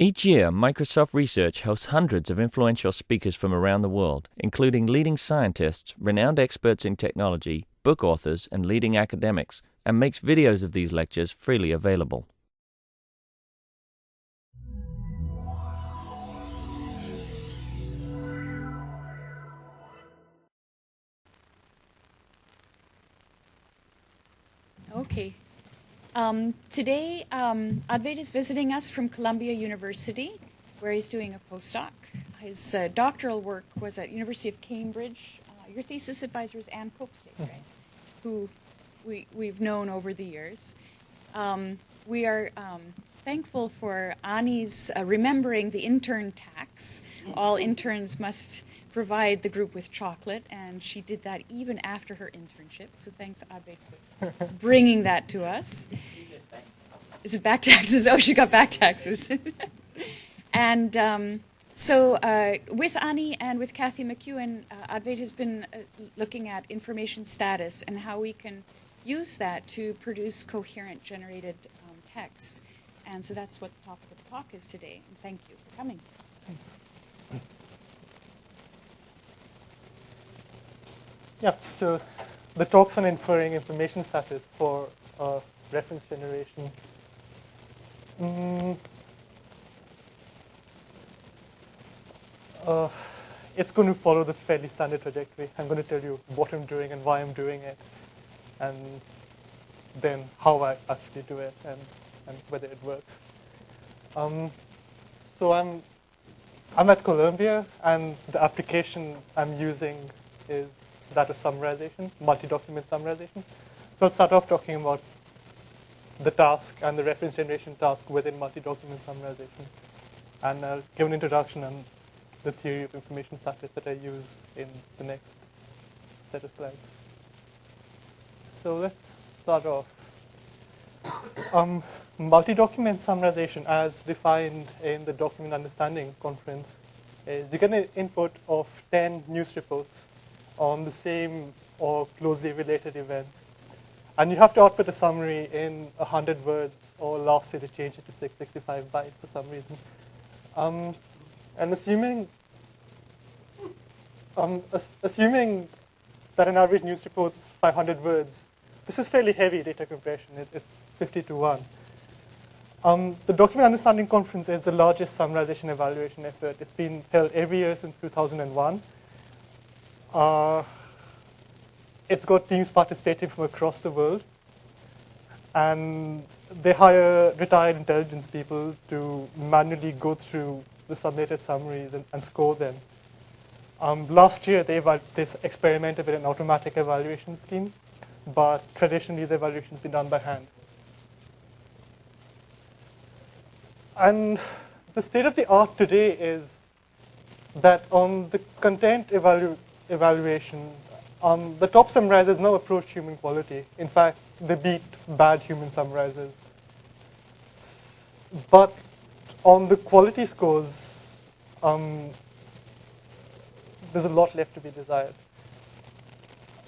Each year, Microsoft Research hosts hundreds of influential speakers from around the world, including leading scientists, renowned experts in technology, book authors, and leading academics, and makes videos of these lectures freely available. Okay. Today, Advait is visiting us from Columbia University, where he's doing a postdoc. His doctoral work was at University of Cambridge. Your thesis advisor is Anne Copestake, right? Who we've known over the years. We are thankful for Annie's remembering the intern tax. All interns must provide the group with chocolate, and she did that even after her internship. So thanks, Advait, for bringing that to us. Is it back taxes? Oh, she got back taxes. And so with Annie and with Kathy McEwen, Advait has been looking at information status and how we can use that to produce coherent generated text. And so that's what the topic of the talk is today. And thank you for coming. Thanks. Yeah, so the talk's on inferring information status for reference generation. It's going to follow the fairly standard trajectory. I'm going to tell you what I'm doing and why I'm doing it, and then how I actually do it and whether it works. So I'm at Columbia, and the application I'm using is that of summarization, multi-document summarization. So I'll start off talking about the task and the reference generation task within multi-document summarization. And I'll give an introduction on the theory of information status that I use in the next set of slides. So let's start off. Multi-document summarization, as defined in the Document Understanding Conference, is you get an input of 10 news reports on the same or closely related events. And you have to output a summary in 100 words, or last year to change it to 665 bytes for some reason. And assuming that an average news report's 500 words, this is fairly heavy data compression. It's 50 to 1. The Document Understanding Conference is the largest summarization evaluation effort. It's been held every year since 2001. It's got teams participating from across the world. And they hire retired intelligence people to manually go through the submitted summaries and score them. Last year, they experimented with an automatic evaluation scheme, but traditionally, the evaluation has been done by hand. And the state of the art today is that on the content evaluation, the top summarizers now approach human quality. In fact, they beat bad human summarizers. But on the quality scores, there's a lot left to be desired.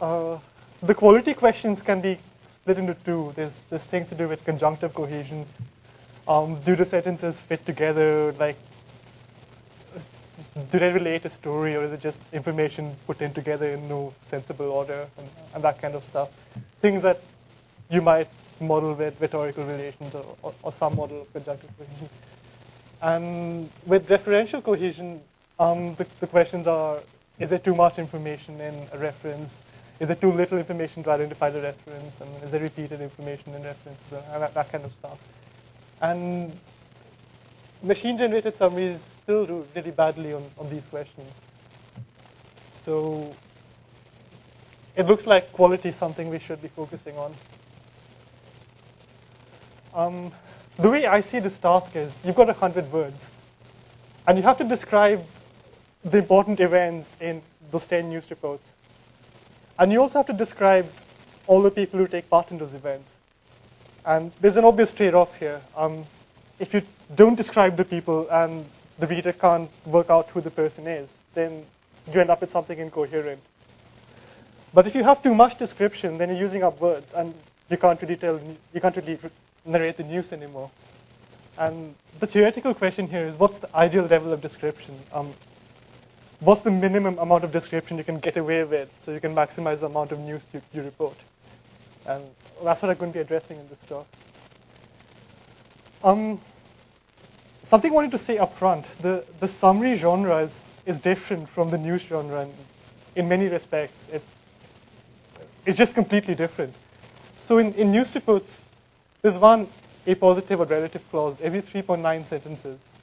The quality questions can be split into two. There's things to do with conjunctive cohesion. Do the sentences fit together? Like, do they relate a story, or is it just information put in together in no sensible order, and that kind of stuff? Things that you might model with rhetorical relations or some model of conjunctive cohesion. And with referential cohesion, the questions are, is there too much information in a reference? Is there too little information to identify the reference? And is there repeated information in references? And that kind of stuff. And machine-generated summaries still do really badly on these questions. So it looks like quality is something we should be focusing on. The way I see this task is you've got 100 words, and you have to describe the important events in those 10 news reports. And you also have to describe all the people who take part in those events. And there's an obvious trade-off here. If you don't describe the people and the reader can't work out who the person is, then you end up with something incoherent. But if you have too much description, then you're using up words, and you can't really narrate the news anymore. And the theoretical question here is, what's the ideal level of description? What's the minimum amount of description you can get away with so you can maximize the amount of news you report? And that's what I'm going to be addressing in this talk. Something I wanted to say up front, the summary genre is different from the news genre in many respects. It's just completely different. So in news reports, there's one apositive or relative clause every 3.9 sentences.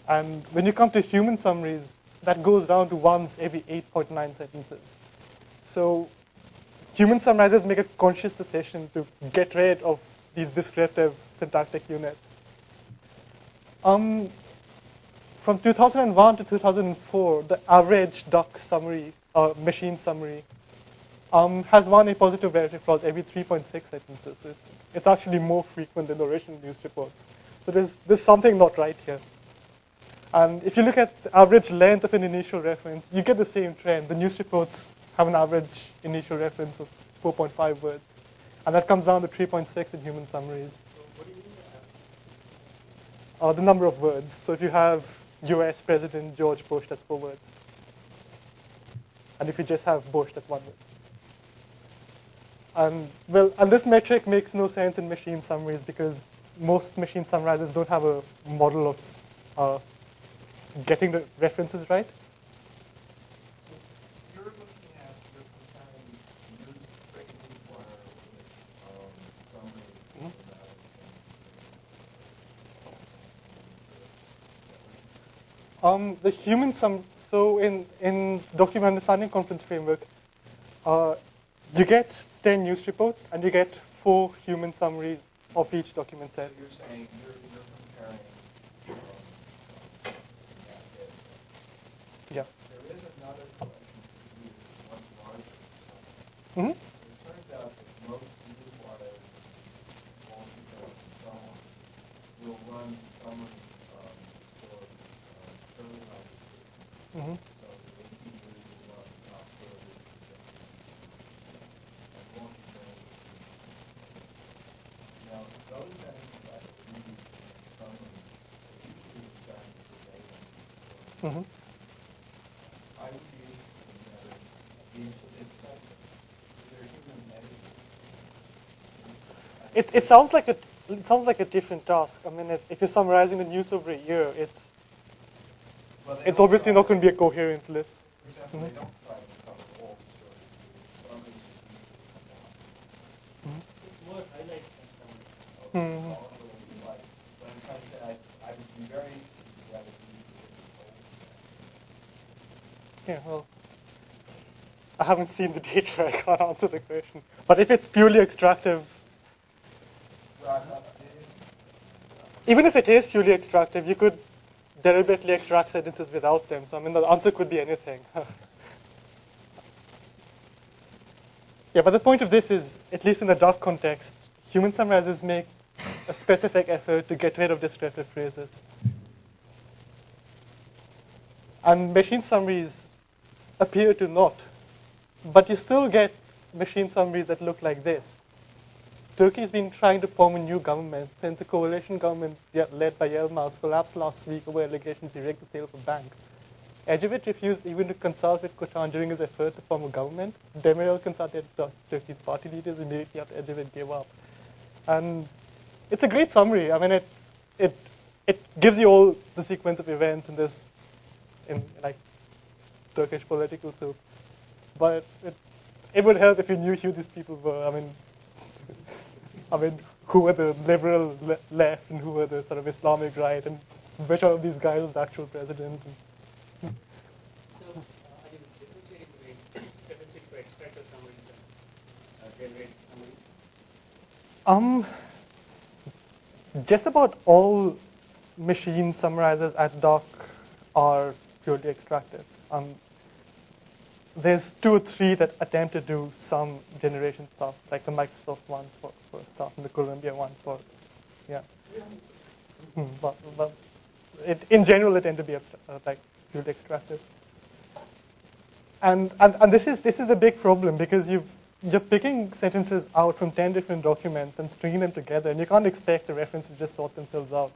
And when you come to human summaries, that goes down to once every 8.9 sentences. So human summarizers make a conscious decision to get rid of these descriptive syntactic units. From 2001 to 2004, the average doc summary, machine summary, has one apositive relative clause every 3.6 sentences. So it's actually more frequent than the original news reports. So there's something not right here. And if you look at the average length of an initial reference, you get the same trend. The news reports have an average initial reference of 4.5 words. And that comes down to 3.6 in human summaries. So what do you mean by average? The number of words. So if you have US President George Bush, that's 4 words. And if you just have Bush, that's 1 word. And this metric makes no sense in machine summaries because most machine summarizers don't have a model of getting the references right. So you're looking at, you're comparing news breaking inquiry with summary. The human so in document understanding conference framework, you get 10 news reports and you get 4 human summaries of each document set. So you're saying you're comparing. Yeah. There is another collection to use, much larger. Mm-hmm. It turns out that most newswires, all details and so on, will run summary for fairly high description. Mm-hmm. So the AP news will run top stories and Washington. Now, those sentences I believe in summary are usually exactly verbatim. Mm-hmm. I would be interested in whether these, is there human editing? It sounds like a different task. I mean, if you're summarizing the news over a year, it's obviously not going to be a coherent list. For example, they don't try to cover all the stories. Some is It's more highlights than summary. Mm-hmm. like, but I'm trying to say, I would be very interested in whether these are Yeah, well, I haven't seen the data. I can't answer the question. But if it's purely extractive, even if it is purely extractive, you could deliberately extract sentences without them. So I mean, the answer could be anything. Yeah, but the point of this is, at least in the doc context, human summarizers make a specific effort to get rid of descriptive phrases. And machine summaries appear to not. But you still get machine summaries that look like this. Turkey's been trying to form a new government since a coalition government led by Yilmaz collapsed last week over allegations he rigged the sale of a bank. Ecevit refused even to consult with Kotan during his effort to form a government. Demirel consulted Turkey's party leaders immediately after Ecevit gave up. And it's a great summary. I mean, it gives you all the sequence of events in this, in like Turkish political soup. But it would help if you knew who these people were. I mean, who were the liberal left and who were the sort of Islamic right, and which one of these guys was the actual president. So, are you differentiating between statistic for extractive summaries and generated summaries? Just about all machine summarizers at doc are purely extractive. There's 2 or 3 that attempt to do some generation stuff, like the Microsoft one for stuff and the Columbia one for, yeah. But in general, they tend to be like purely extractive. And this is the big problem because you're picking sentences out from 10 different documents and stringing them together, and you can't expect the references to just sort themselves out.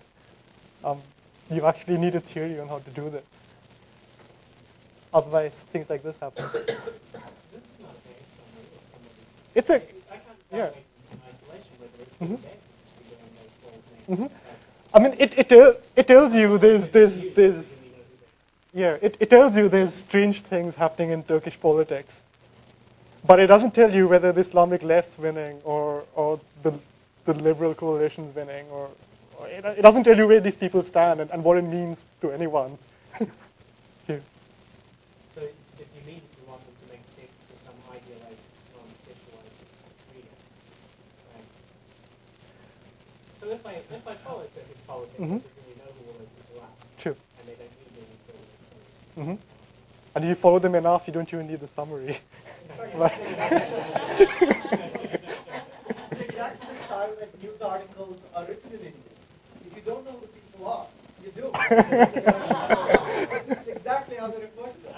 You actually need a theory on how to do this. Otherwise, things like this happen. This is not a bad summary of some of these. It's a, I can't yeah. evaluate in isolation whether it's good or bad because we're doing those four things. I mean, it tells you it tells you there's strange things happening in Turkish politics, but it doesn't tell you whether the Islamic left's winning or the liberal coalition's winning, or it doesn't tell you where these people stand and what it means to anyone. Here. So if you mean you want them to make sense to some idealized, non-specialized reader, right? So if I follow Turkish politics, I really know who all those people are. True. And they don't need any further. And if you follow them enough, you don't even need the summary. Exactly the style that news articles are written in English. If you don't know who the people are, you do. It's exactly how they refer to them.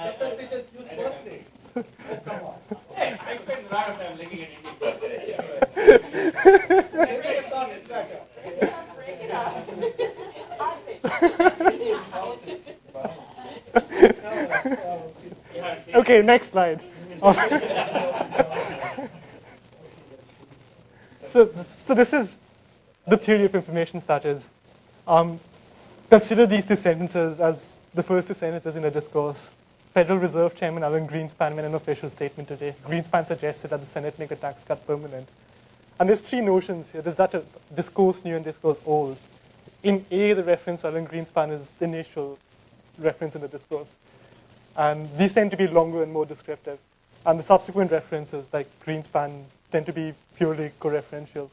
Sometimes they just use first name. Oh, come on. Hey, I spend a lot of time looking at Indian politics. Maybe it's not it better. Break it up. Okay, next slide. So this is the theory of information starters. Consider these two sentences as the first two sentences in a discourse. Federal Reserve Chairman Alan Greenspan made an official statement today. Greenspan suggested that the Senate make the tax cut permanent. And there's three notions here. There's that discourse-new and discourse-old. In A, the reference to Alan Greenspan is the initial reference in the discourse. And these tend to be longer and more descriptive. And the subsequent references, like Greenspan, tend to be purely co-referential.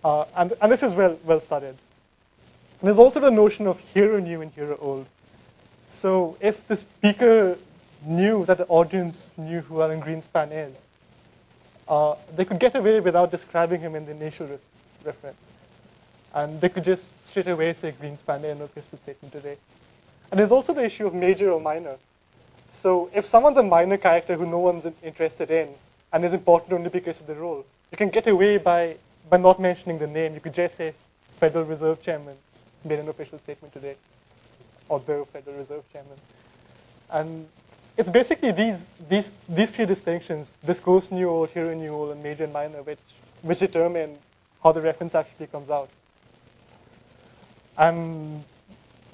And this is well studied. And there's also the notion of hero new and hero old. So if the speaker knew that the audience knew who Alan Greenspan is, they could get away without describing him in the initial reference. And they could just straight away say Greenspan in an official statement today. And there's also the issue of major or minor. So if someone's a minor character who no one's interested in and is important only because of the role, you can get away by not mentioning the name. You could just say Federal Reserve Chairman made an official statement today, or the Federal Reserve Chairman. And it's basically these three distinctions, discourse-new old, hero-new old, and major and minor, which determine how the reference actually comes out. And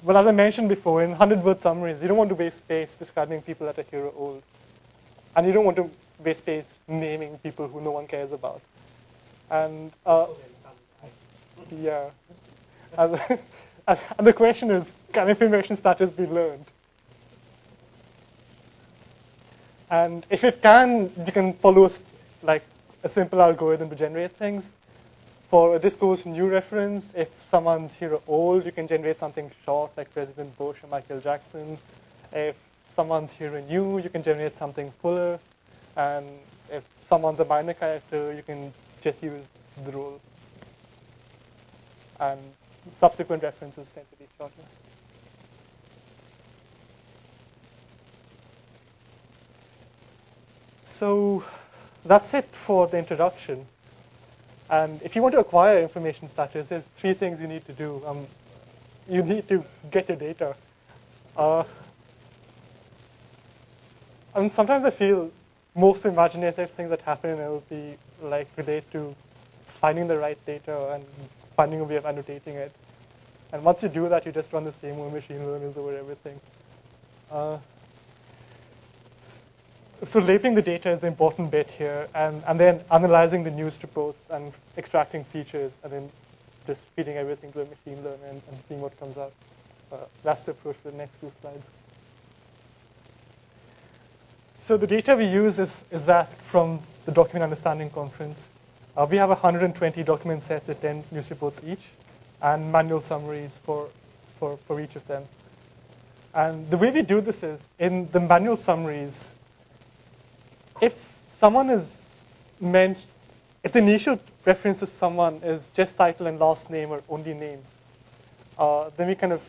well, as I mentioned before, in 100-word summaries, you don't want to waste space describing people that are hero old. And you don't want to waste space naming people who no one cares about. And yeah. And the question is, can information starters be learned? And if it can, you can follow like a simple algorithm to generate things. For a discourse-new reference, if someone's hero old, you can generate something short like President Bush or Michael Jackson. If someone's hero new, you can generate something fuller. And if someone's a minor character, you can just use the role. And subsequent references tend to be shorter. So that's it for the introduction. And if you want to acquire information starters, there's three things you need to do. You need to get your data. And sometimes I feel most imaginative things that happen in LP relate to finding the right data and finding a way of annotating it. And once you do that, you just run the same old machine learners over everything. So labeling the data is the important bit here, and then analyzing the news reports and extracting features, and then just feeding everything to a machine learner and seeing what comes out. That's the approach for the next two slides. So the data we use is that from the Document Understanding Conference. We have 120 document sets with 10 news reports each, and manual summaries for each of them. And the way we do this is, in the manual summaries, if someone is if the initial reference to someone is just title and last name or only name, then we kind of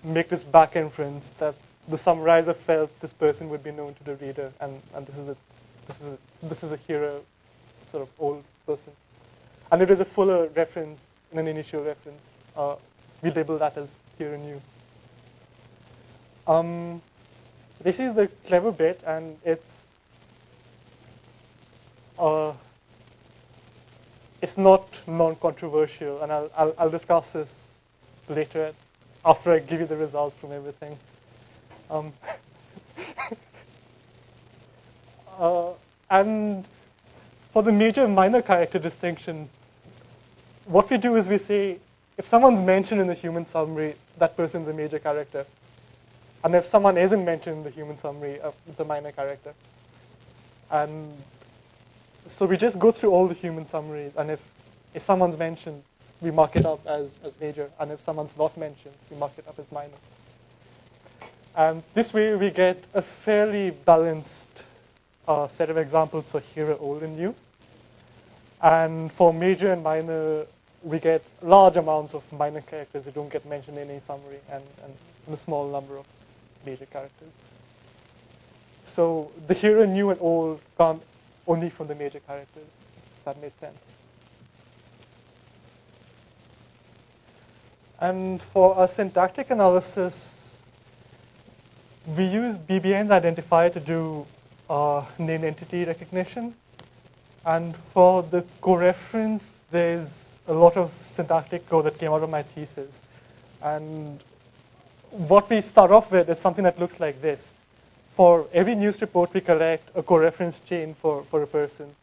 make this back inference that the summarizer felt this person would be known to the reader, and this is a hero sort of old person. And if there's a fuller reference in an initial reference, we label that as hero new. This is the clever bit, and it's not non-controversial, and I'll discuss this later after I give you the results from everything. And for the major and minor character distinction, what we do is we say, if someone's mentioned in the human summary, that person's a major character. And if someone isn't mentioned in the human summary, it's a minor character. And so we just go through all the human summaries, and if someone's mentioned, we mark it up as major, and if someone's not mentioned, we mark it up as minor. And this way we get a fairly balanced set of examples for hero, old, and new. And for major and minor, we get large amounts of minor characters who don't get mentioned in any summary, and a small number of major characters. So the hero, new, and old come only from the major characters, if that made sense. And for a syntactic analysis, we use BBN's identifier to do named entity recognition. And for the coreference, there's a lot of syntactic code that came out of my thesis. And what we start off with is something that looks like this. For every news report, we collect a coreference chain for a person.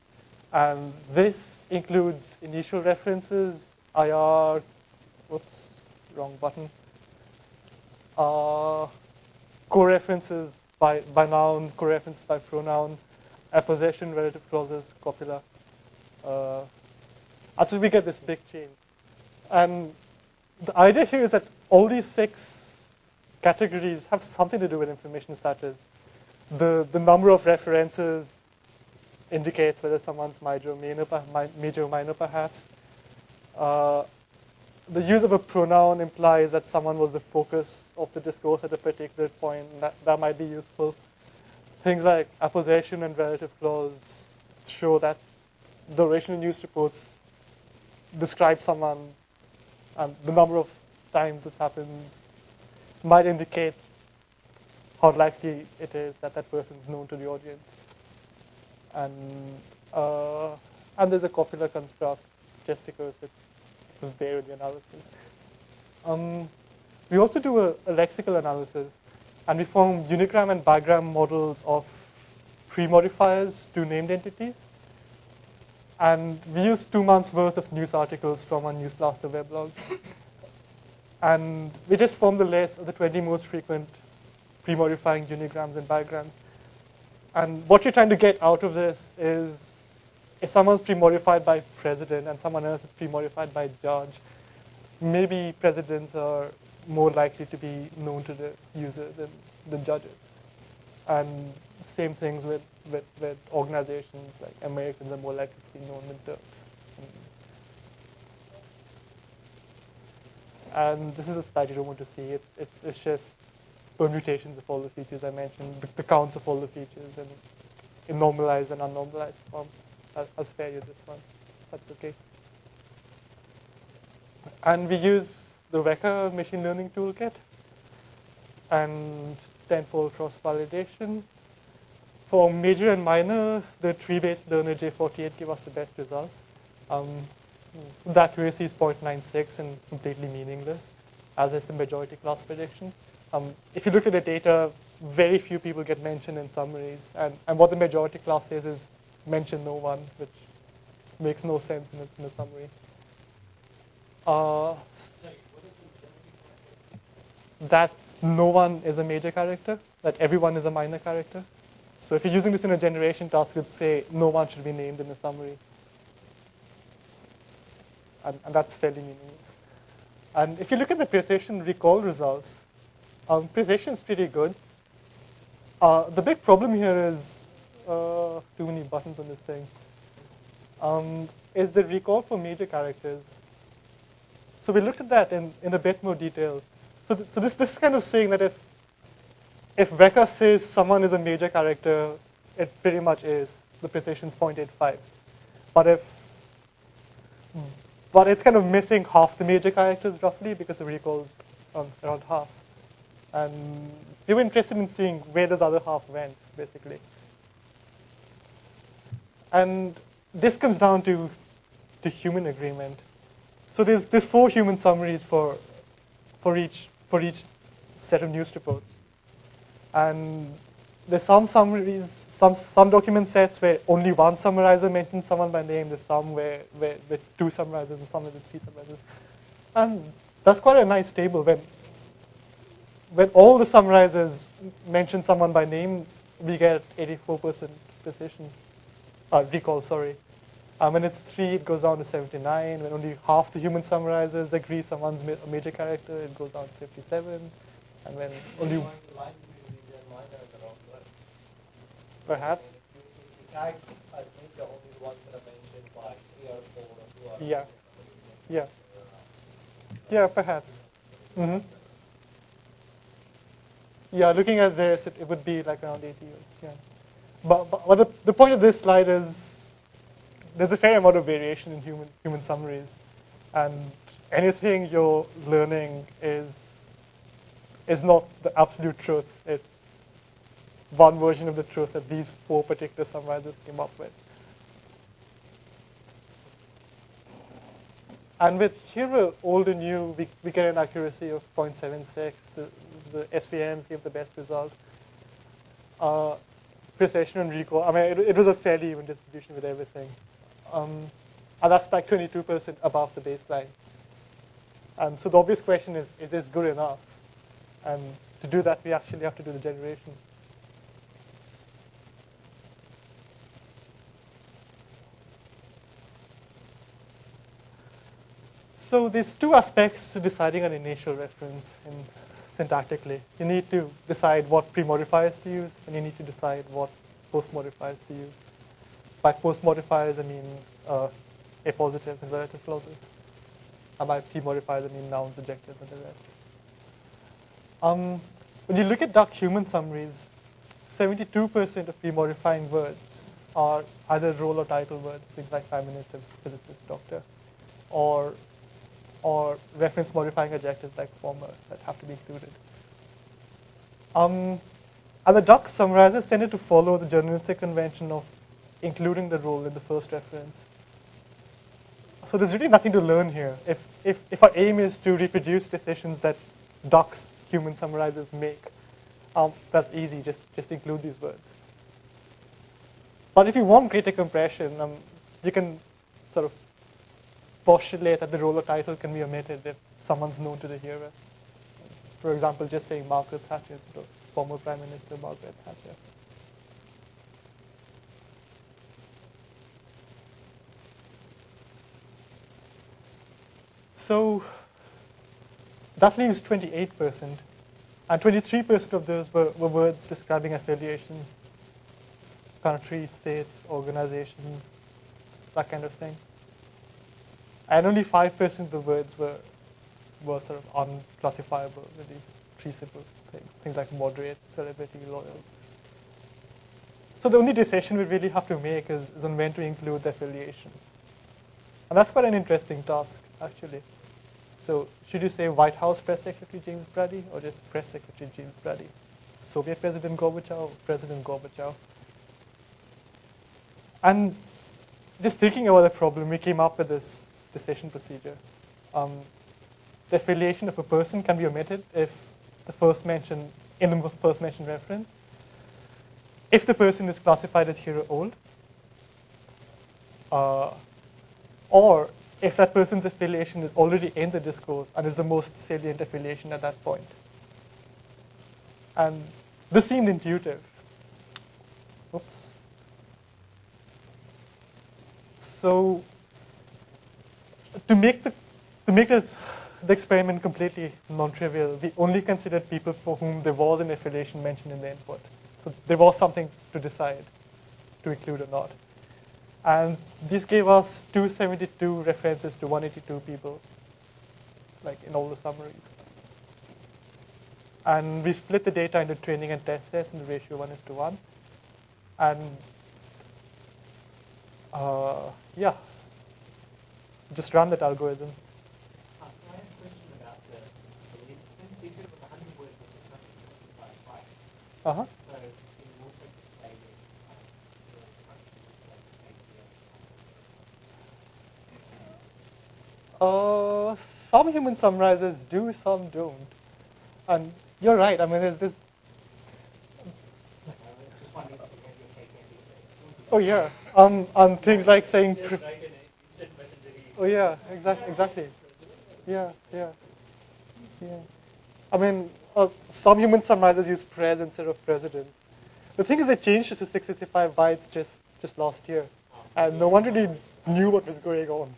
And this includes initial references, IR, whoops, wrong button, coreferences by noun, coreferences by pronoun, apposition, relative clauses, copula. That's where we get this big chain. And the idea here is that all these 6 categories have something to do with information status. The number of references indicates whether someone's major or minor, perhaps. The use of a pronoun implies that someone was the focus of the discourse at a particular point. That might be useful. Things like apposition and relative clause show that the original news reports describe someone, and the number of times this happens might indicate how likely it is that that person is known to the audience. And there's a copula construct just because it was there in the analysis. We also do a lexical analysis, and we form unigram and bigram models of pre-modifiers to named entities. And we use 2 months' worth of news articles from our Newsblaster weblogs. And we just form the list of the 20 most frequent pre-modifying unigrams and bigrams. And what you're trying to get out of this is, if someone's pre-modified by president and someone else is pre-modified by judge, maybe presidents are more likely to be known to the user than the judges. And same things with organizations, like Americans are more likely to be known than Turks. And this is a slide you don't want to see. It's just permutations of all the features I mentioned, the counts of all the features, and in normalized and unnormalized form. I'll spare you this one. That's okay. And we use the Weka machine learning toolkit and tenfold cross-validation. For major and minor, the tree-based learner J48 gave us the best results. The accuracy is 0.96 and completely meaningless, as is the majority class prediction. If you look at the data, very few people get mentioned in summaries. And what the majority class says is mention no one, which makes no sense in a summary. That no one is a major character, that everyone is a minor character. So if you're using this in a generation task, it would say no one should be named in the summary. And that's fairly meaningless. And if you look at the precision recall results, precision is pretty good. The big problem here is, too many buttons on this thing, is the recall for major characters. So we looked at that in a bit more detail. So this is kind of saying that if Weka says someone is a major character, it pretty much is. The precision is 0.85. But But it's kind of missing half the major characters roughly because the recall's around half. And we were interested in seeing where this other half went, basically. And this comes down to human agreement. So there's 4 human summaries for each set of news reports. And there's some summaries, some document sets where only one summarizer mentions someone by name. There's some where 2 summarizers and some with 3 summarizers. And that's quite a nice table. When all the summarizers mention someone by name, we get 84% precision. Recall, sorry. When it's 3, it goes down to 79. When only half the human summarizers agree someone's a major character, it goes down to 57. And when only... Perhaps. I think the only ones that are mentioned by 3 or 4 or 2 are... Yeah. Yeah. Yeah, perhaps. Mm-hmm. Yeah, looking at this, it would be like around 80. Yeah. But the point of this slide is there's a fair amount of variation in human summaries, and anything you're learning is not the absolute truth. It's one version of the truth that these 4 particular summarizers came up with. And with hero old and new, we get an accuracy of 0.76. The SVMs gave the best result. Precision and recall, I mean, it was a fairly even distribution with everything. And that's like 22% above the baseline. And so the obvious question is this good enough? And to do that, we actually have to do the generation. So there's 2 aspects to deciding an initial reference syntactically. You need to decide what pre-modifiers to use, and you need to decide what post-modifiers to use. By post-modifiers, I mean appositives and relative clauses. And by pre-modifiers, I mean nouns, adjectives, and the rest. When you look at duck human summaries, 72% of pre-modifying words are either role or title words, things like prime minister, physicist, doctor, or reference modifying adjectives like former that have to be included. And the duck summarizers tended to follow the journalistic convention of including the role in the first reference. So there's really nothing to learn here. If our aim is to reproduce decisions that ducks human summarizers make, that's easy, just include these words. But if you want greater compression, you can sort of postulate that the role or title can be omitted if someone's known to the hearer. For example, just saying Margaret Thatcher instead of former Prime Minister Margaret Thatcher. So that leaves 28%. And 23% of those were words describing affiliation, countries, states, organizations, that kind of thing. And only 5% of the words were sort of unclassifiable with these 3 simple things like moderate, celebrity, loyal. So the only decision we really have to make is on when to include the affiliation. And that's quite an interesting task, actually. So should you say White House Press Secretary James Brady or just Press Secretary James Brady? Soviet President Gorbachev, President Gorbachev? And just thinking about the problem, we came up with this decision procedure. The affiliation of a person can be omitted if the first mention reference, if the person is classified as hero old, or if that person's affiliation is already in the discourse and is the most salient affiliation at that point. And this seemed intuitive. Oops. So to make the experiment completely non-trivial, we only considered people for whom there was an affiliation mentioned in the input. So there was something to decide to include or not. And this gave us 272 references to 182 people, like in all the summaries. And we split the data into training and test sets in the ratio 1:1. And yeah. just run that algorithm. I have a question about the length thing. So you said it was 100 words for 665 bytes. Uh-huh. So in more simple way, the functions like Some human summarizers do, some don't. And you're right. I mean, there's this. Oh yeah. On things like saying. Oh yeah. Exactly. Yeah. I mean, some human summarizers use pres instead of president. The thing is, they changed this to 665 bytes just last year, and no one really knew what was going on.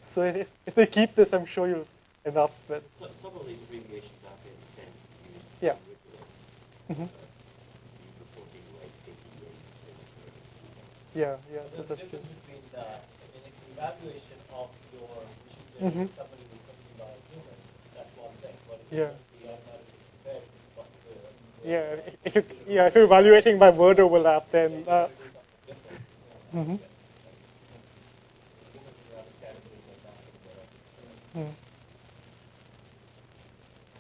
So if they keep this, I'm sure you'll end up with. Some of these abbreviations are fairly standard used Yeah. regularly. Use reporting rate, Yeah, The that's true. difference between the evaluation of your machine learning somebody who's something by a human, that's one thing. But if Yeah. the automatically compared with what Yeah, if you're evaluating by word overlap, then.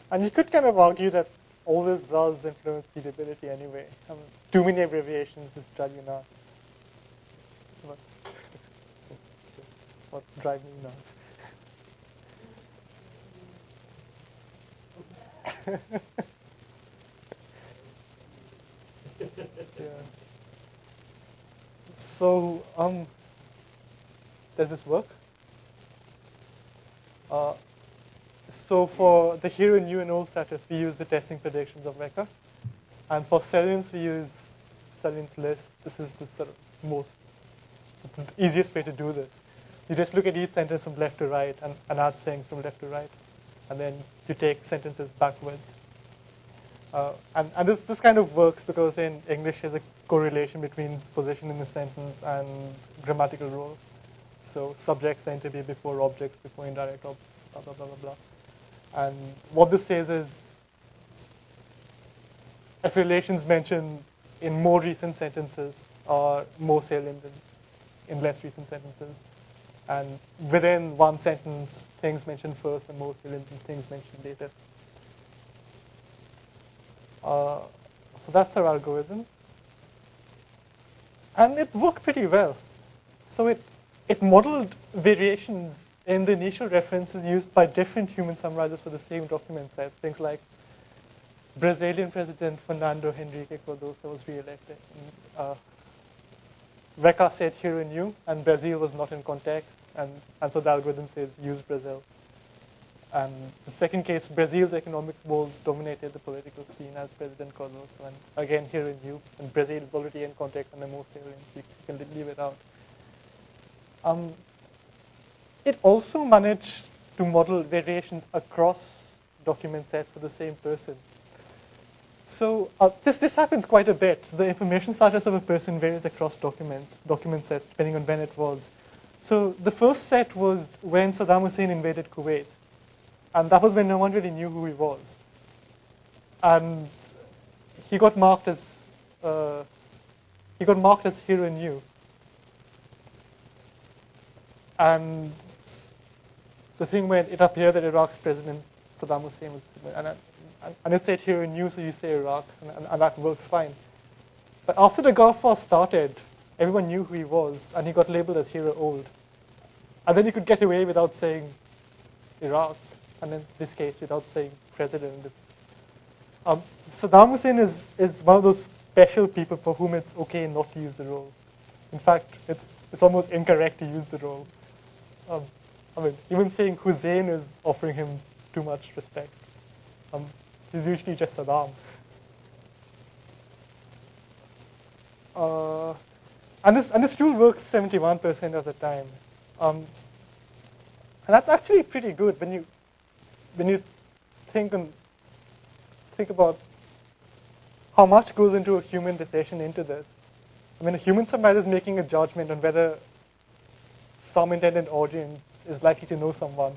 And you could kind of argue that all this does influence readability anyway. I mean, too many abbreviations just drive you nuts. What drive me nuts? Yeah. So, does this work? So for the hero, new, and old status, we use the testing predictions of Vector. And for salience, we use salience list. This is the sort of the easiest way to do this. You just look at each sentence from left to right and add things from left to right. And then you take sentences backwards. And this kind of works because in English there's a correlation between its position in the sentence and grammatical role. So subjects tend to be before objects, before indirect objects, blah, blah, blah, blah, blah. And what this says is if relations mentioned in more recent sentences are more salient than in less recent sentences. And within one sentence, things mentioned first are more salient than things mentioned later. So that's our algorithm. And it worked pretty well. So it modeled variations in the initial references used by different human summarizers for the same document set. Things like Brazilian President Fernando Henrique Cardoso was re-elected. Vecca said here and you, and Brazil was not in context, and so the algorithm says use Brazil. And the second case, Brazil's economic woes dominated the political scene as President Cardoso, and again here and you, and Brazil is already in context and the most salient, you can leave it out. It also managed to model variations across document sets for the same person. So this happens quite a bit. The information status of a person varies across document sets, depending on when it was. So the first set was when Saddam Hussein invaded Kuwait. And that was when no one really knew who he was. And he got marked as hero and new. And the thing when it appeared that Iraq's president Saddam Hussein was, and it said hero and new, so you say Iraq, and that works fine. But after the Gulf War started, everyone knew who he was, and he got labeled as hero old. And then you could get away without saying Iraq, and in this case, without saying president. Saddam Hussein is one of those special people for whom it's okay not to use the role. In fact, it's almost incorrect to use the role. I mean, even saying Hussein is offering him too much respect. He's usually just Saddam. And this tool works 71% of the time. And that's actually pretty good when you think about how much goes into a human decision into this. I mean, a human summarizer is making a judgment on whether some intended audience is likely to know someone.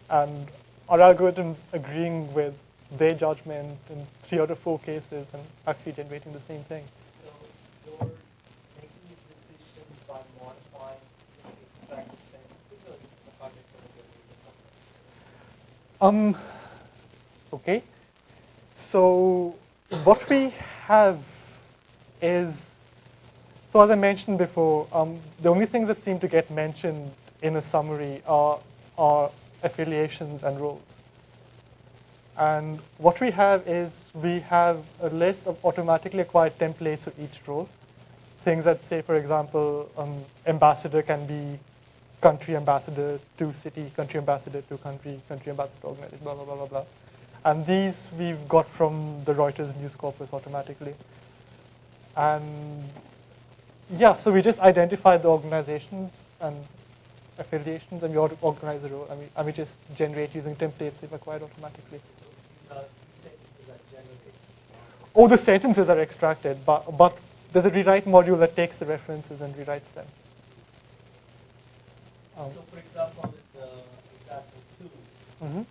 And our algorithm's agreeing with their judgment in 3 out of 4 cases and actually generating the same thing. So you're making these decisions by modifying the extract sentences, or Um, okay. So what we have is, so as I mentioned before, the only things that seem to get mentioned in a summary are affiliations and roles. And what we have is we have a list of automatically acquired templates for each role. Things that say, for example, ambassador can be country ambassador to city, country ambassador to country, country ambassador to organization, blah, blah, blah, blah, blah. And these we've got from the Reuters news corpus automatically. And yeah, so we just identify the organizations and affiliations, and we organize the role, and we just generate using templates we've acquired automatically. Oh, the sentences are extracted, but there's a rewrite module that takes the references and rewrites them. So, for example, in the example 2, you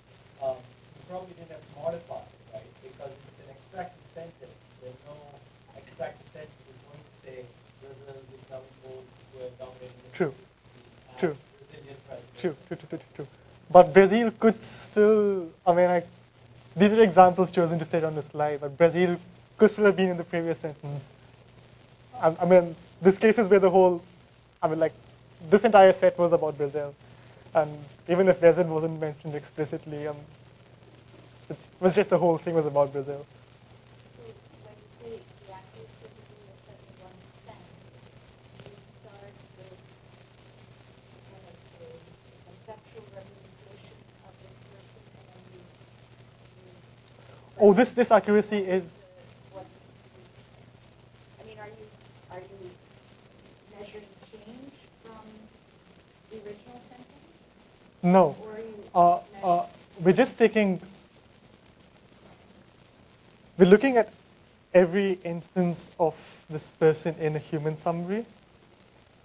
probably didn't have to modify, right? Because if it's an extracted sentence, there's no extracted sentence is going to say Brazil is dominating the True. True. Brazilian president. True. But Brazil could still, these are examples chosen to fit on the slide, but Brazil could still have been in the previous sentence. This case is where the whole, this entire set was about Brazil. And even if Brazil wasn't mentioned explicitly, it was just the whole thing was about Brazil. So when you say the accuracy of 71%, you start with kind of a conceptual representation of this person, and then you Oh, this accuracy is, what I mean, are you measuring change from the original sentence? no. Or are you We're just taking, we're looking at every instance of this person in a human summary,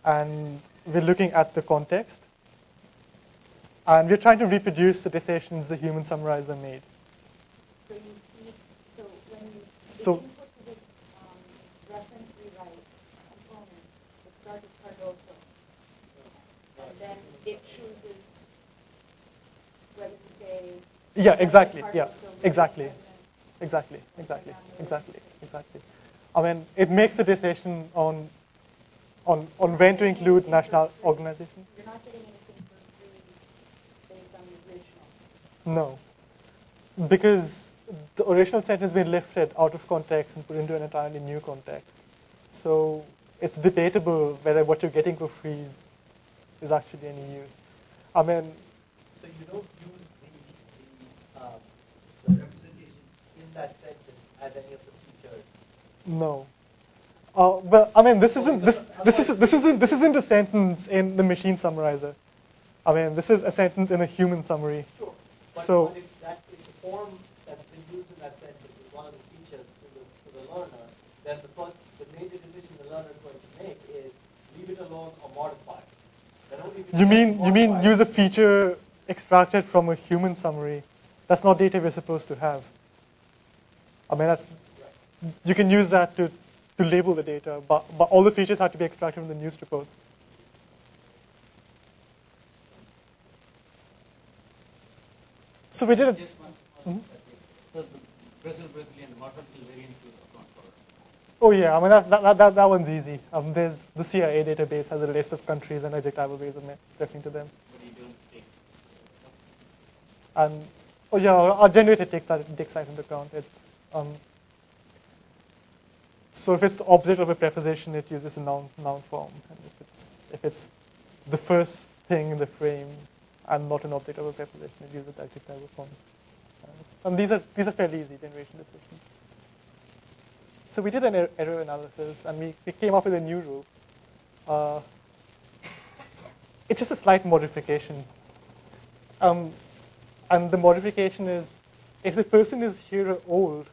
and we're looking at the context, and we're trying to reproduce the decisions the human summarizer made. So you keep, so when you, So- the input to the reference rewrite component, it starts with Cardoso. And then it chooses whether to say. Yeah, exactly. Cardoso, Yeah, Brazilian exactly. president. Exactly. It makes a decision on when to include national organization. You're not getting anything for free based on the original. No, because the original sentence been lifted out of context and put into an entirely new context. So it's debatable whether what you're getting for free is actually any use. So you don't use the representation in that sentence as any of the features. No. This isn't a sentence in the machine summarizer. This is a sentence in a human summary. Sure. But So- if the form that's been used in that sentence is one of the features to the learner, then the major decision the learner is going to make is leave it alone or modify it. Then only if You mean modify use it- a feature extracted from a human summary? That's not data we're supposed to have. You can use that to label the data, but all the features have to be extracted from the news reports. So we did it. Just one. So the Brazilian, what was the variant you account for? Oh yeah, that one's easy. There's the CIA database has a list of countries and adjectival ways of referring to them. But you don't take. And our generator takes that into account. It's so if it's the object of a preposition, it uses a noun form, and if it's the first thing in the frame and not an object of a preposition, it uses the adjectival form. And these are fairly easy generation decisions. So we did an error analysis, and we came up with a new rule. It's just a slight modification. And the modification is, if the person is hero old,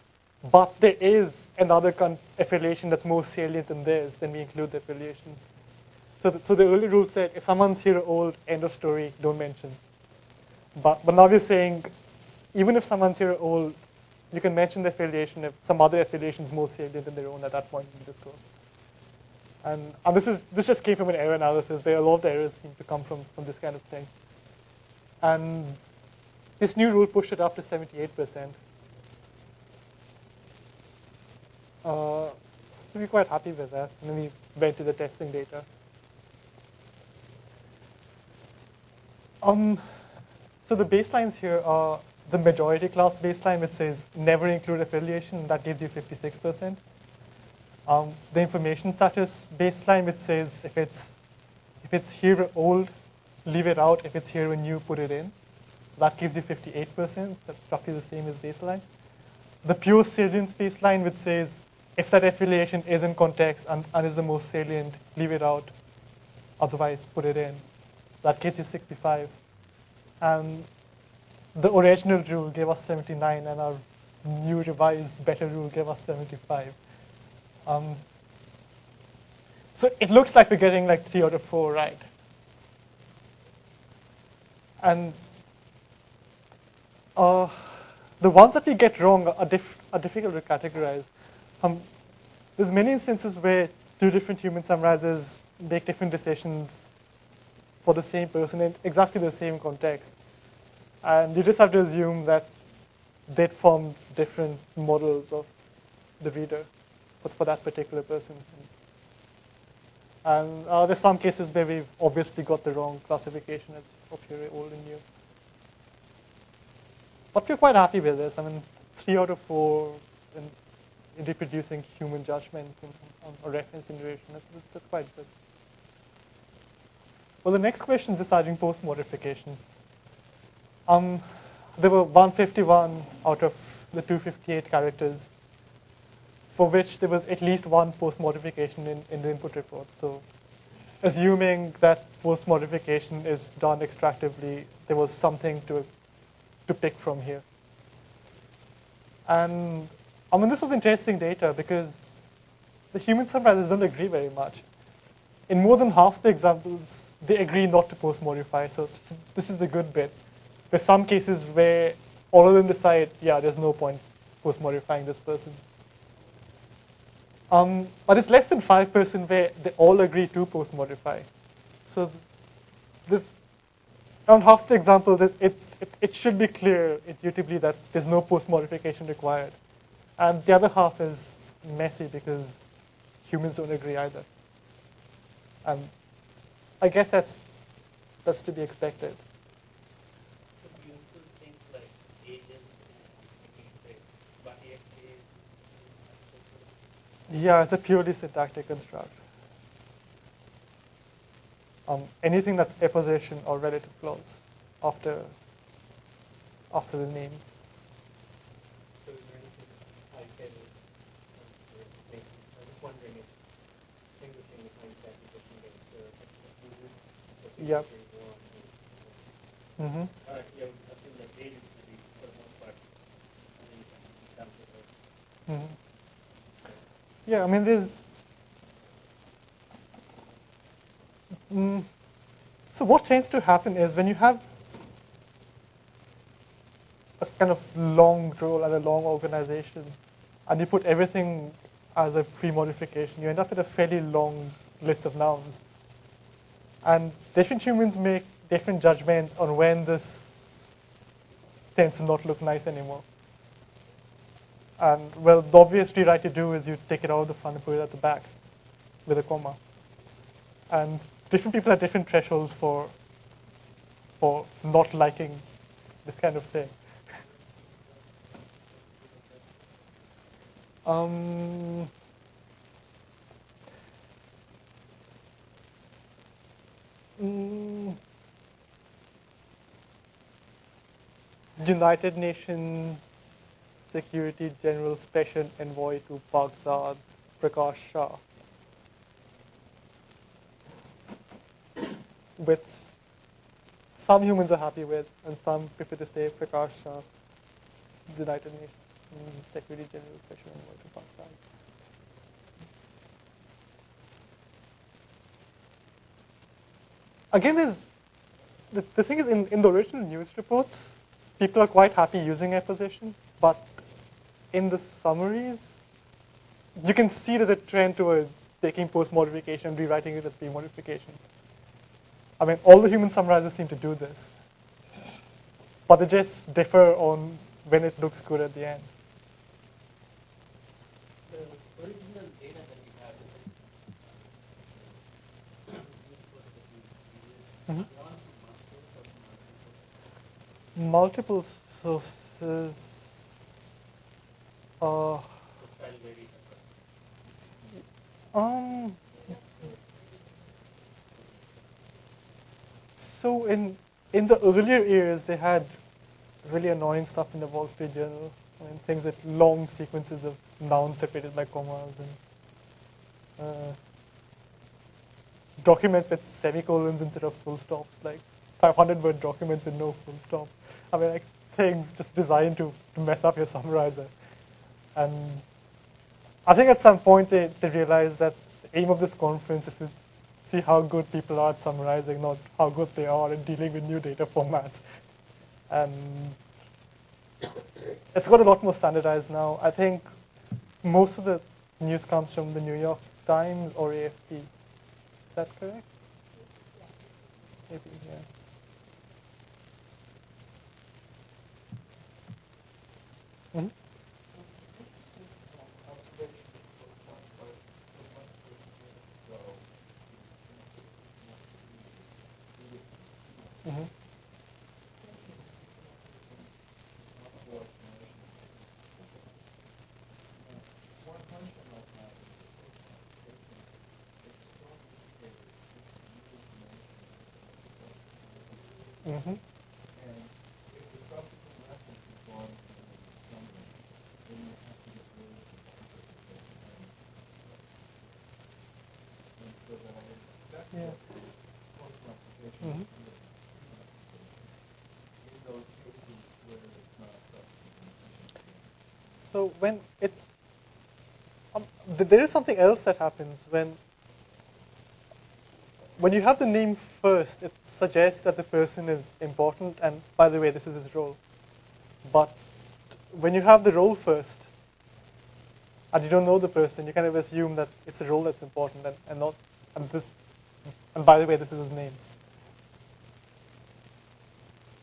but there is another affiliation that's more salient than theirs, then we include the affiliation. So the early rule said, if someone's hero old, end of story, don't mention. But now we're saying, even if someone's hero old, you can mention the affiliation if some other affiliation is more salient than their own at that point in the discourse. And this just came from an error analysis where a lot of the errors seem to come from this kind of thing. And This new rule pushed it up to 78%. So we're quite happy with that. And then we went to the testing data. So the baselines here are the majority class baseline, which says never include affiliation. That gives you 56%. The information status baseline, which says if it's here old, leave it out. If it's here new, put it in. That gives you 58%. That's roughly the same as baseline. The pure salience baseline, which says if that affiliation is in context and is the most salient, leave it out. Otherwise, put it in. That gives you 65. And the original rule gave us 79, and our new revised better rule gave us 75. So it looks like we're getting like 3 out of 4 right. And the ones that we get wrong are difficult to categorize. There's many instances where 2 different human summarizers make different decisions for the same person in exactly the same context. And you just have to assume that they'd form different models of the reader for that particular person. And there's some cases where we've obviously got the wrong classification as of pure old and new. But we're quite happy with this. I mean, 3 out of 4 in reproducing human judgment or reference generation. That's quite good. Well, the next question is deciding post-modification. There were 151 out of the 258 characters for which there was at least one post-modification in the input report. So assuming that post-modification is done extractively, there was something to pick from here. And I mean, this was interesting data because the human summarizers don't agree very much. In more than half the examples, they agree not to post-modify. So this is the good bit. There's some cases where all of them decide, yeah, there's no point post-modifying this person. But it's less than 5% where they all agree to post-modify. So this, around half the examples, it should be clear intuitively that there's no post-modification required. And the other half is messy because humans don't agree either. And I guess that's to be expected. So you include things like agents and body active. Yeah, it's a purely syntactic construct. Anything that's apposition or relative clause after the name. So is there anything I can, I'm just wondering if distinguishing between apposition against the Yep. Mm-hmm. All right, yeah, I feel like agents to be, for the most part, I think it comes to Mm-hmm. Yeah, I mean, there's. So what tends to happen is when you have a kind of long role and a long organization, and you put everything as a pre-modification, you end up with a fairly long list of nouns. And different humans make different judgments on when this tends to not look nice anymore. And well, the obvious rewrite to do is you take it out of the front and put it at the back with a comma. And different people have different thresholds for not liking this kind of thing. United Nations Security General Special Envoy to Baghdad, Prakash Shah, which some humans are happy with, and some prefer to say Prakash Shah, United Nations Security General Special Envoy to Baghdad. Again, the thing is, in the original news reports, people are quite happy using apposition, but in the summaries, you can see there's a trend towards taking post-modification and rewriting it as pre-modification. I mean, all the human summarizers seem to do this. but they just differ on when it looks good at the end. The original data that we have is input that we use drawn from multiple sources. Multiple sources. The style varies across. So in the earlier years, they had really annoying stuff in the Wall Street Journal. I mean, things with long sequences of nouns separated by commas and documents with semicolons instead of full stops, like 500-word documents with no full stop. I mean, like things just designed to mess up your summarizer. And I think at some point they realized that the aim of this conference is to see how good people are at summarizing, not how good they are at dealing with new data formats. And it's got a lot more standardized now. I think most of the news comes from the New York Times or AFP. Is that correct? Maybe, yeah. Mm-hmm. Mm-hmm. Mm-hmm. Yeah. Mm-hmm. So when it's, there is something else that happens when you have the name first, it suggests that the person is important, and by the way, this is his role. But when you have the role first, and you don't know the person, you kind of assume that it's a role that's important, and not, and by the way, this is his name.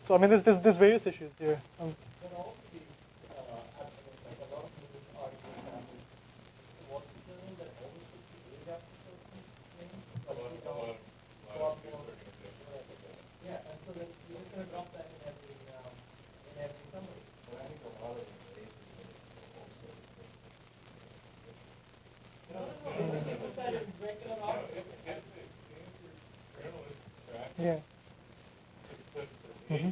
So I mean, there's various issues here. But all these, like a lot of news articles, what's the rule that always puts the age after the person's name? Yeah, and so then you're just going to drop that in every summary. But I think a lot of the age is also Put that in regular articles. Yeah. Mm-hmm.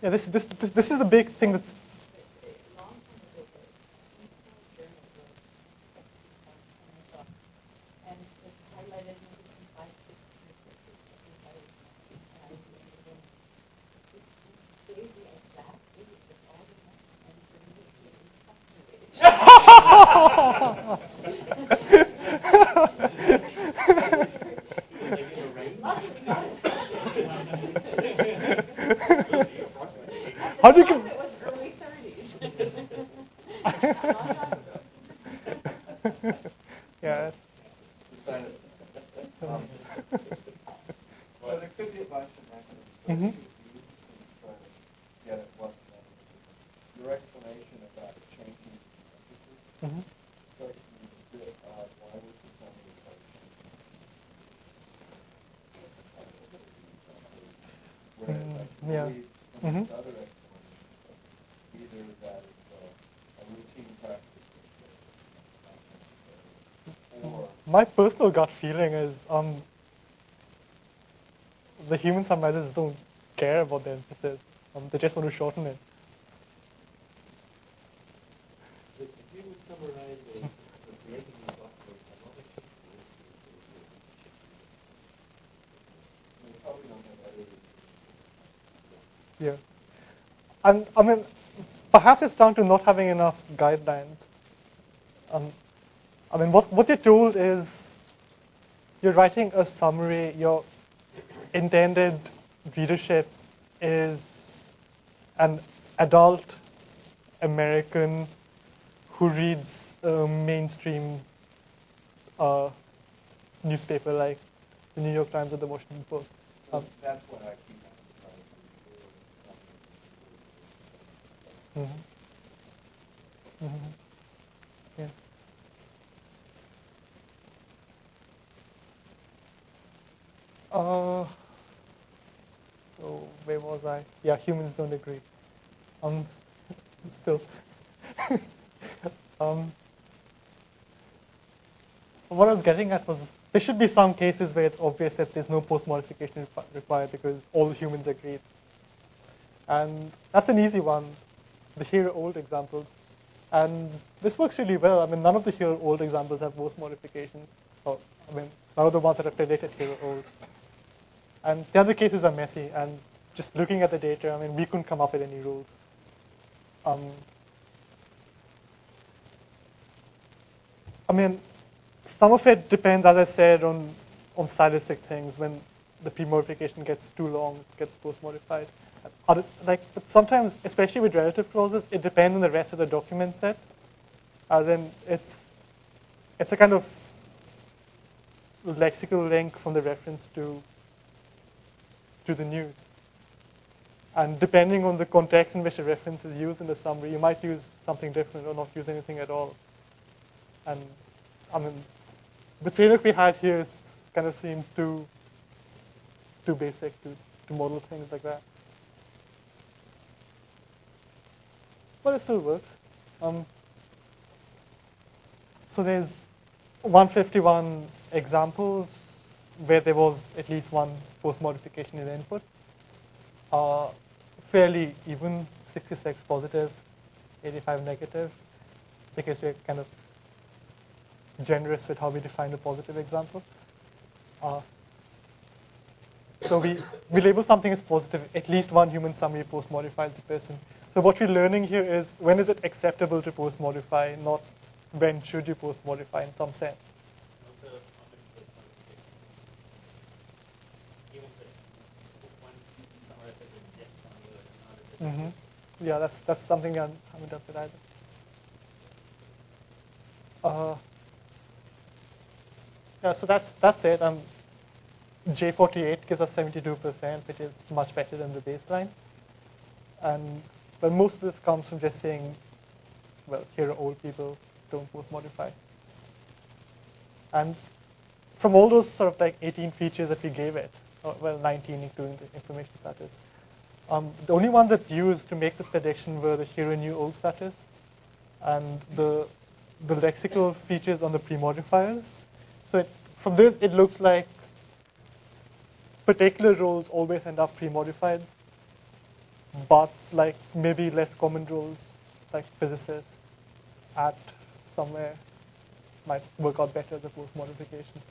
Yeah, this is the big thing that's. And it's highlighted maybe 5, 6, gave the exact age of all the How do you? it was early 30s. Yeah. So there could be a bunch of mechanisms Mm-hmm. that you use to try to get at what's necessary. Your explanation about changing emphasis Mm-hmm. strikes me as a bit odd. Why would the summary try to change emphasis? Whereas I Yeah. believe some of Mm-hmm. these other explanations, either that it's a routine practice that's not necessary, or My personal gut feeling is the human summarizers don't care about the emphasis. They just want to shorten it. If you would summarize the creating these documents, I'm not actually we probably don't have editors. Yeah. And I mean, perhaps it's down to not having enough guidelines. I mean, what you're told is you're writing a summary, your intended readership is an adult American who reads a mainstream newspaper like the New York Times or the Washington Post. So that's what I keep Mm-hmm. Mm-hmm. Yeah. So where was I? Yeah, humans don't agree. Still. What I was getting at was there should be some cases where it's obvious that there's no post-modification required because all humans agreed. And that's an easy one, the hero-old examples. And this works really well. I mean, none of the hero-old examples have post-modification. Or, I mean, none of the ones that are predicted hero-old. And the other cases are messy. And just looking at the data, I mean, we couldn't come up with any rules. I mean, some of it depends, as I said, on stylistic things. When the pre-modification gets too long, it gets post-modified. But sometimes, especially with relative clauses, it depends on the rest of the document set. As in, it's a kind of lexical link from the reference to the news. And depending on the context in which the reference is used in the summary, you might use something different or not use anything at all. And I mean, the framework we had here kind of seemed too basic to model things like that. But it still works. So there's 151 examples where there was at least one post-modification in the input. Fairly even, 66 positive, 85 negative, because we're kind of generous with how we define a positive example. So we label something as positive, at least one human summary post-modifies the person. So what we're learning here is when is it acceptable to post-modify, not when should you post-modify in some sense. Mm-hmm. Yeah, that's something I haven't done with either. Yeah, so that's it. J48 gives us 72%, which is much better than the baseline. But most of this comes from just saying, well, here are old people, don't post-modify. And from all those sort of like 18 features that we gave it, well, 19 including the information status, the only ones that used to make this prediction were the hero new old status and the lexical features on the pre-modifiers. So from this, it looks like particular roles always end up pre-modified, but like maybe less common roles, like physicists at somewhere, might work out better as a post-modification.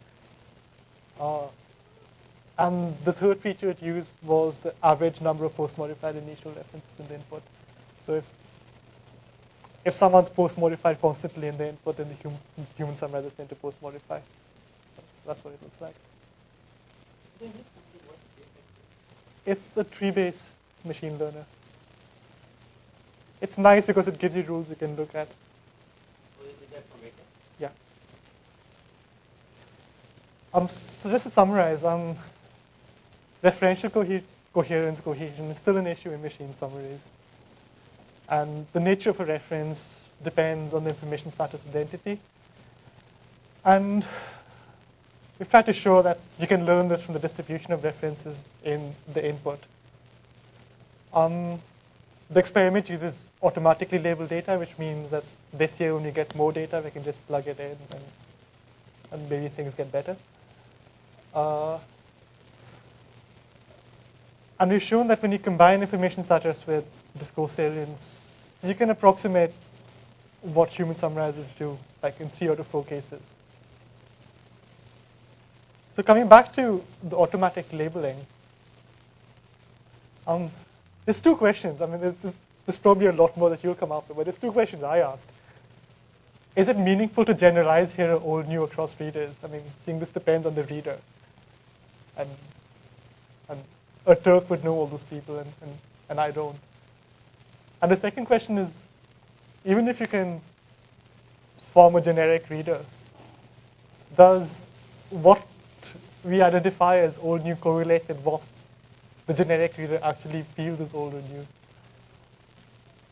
And the third feature it used was the average number of post-modified initial references in the input. So if someone's post-modified constantly in the input, then the human summarizers tend to post-modify. That's what it looks like. It's a tree-based machine learner. It's nice because it gives you rules you can look at. Yeah. So just to summarize, referential coherence cohesion is still an issue in machine summaries. And the nature of a reference depends on the information status of the entity. And we've tried to show that you can learn this from the distribution of references in the input. The experiment uses automatically labeled data, which means that this year when you get more data, we can just plug it in and maybe things get better. And we've shown that when you combine information status with discourse salience, you can approximate what human summarizers do, like in 3 out of 4 cases. So coming back to the automatic labeling, there's 2 questions. I mean, there's probably a lot more that you'll come up with, but there's 2 questions I asked. Is it meaningful to generalize here old, new across readers? I mean, seeing this depends on the reader. And a Turk would know all those people, and I don't. And the second question is, even if you can form a generic reader, does what we identify as old, new correlate with what the generic reader actually feels is old or new?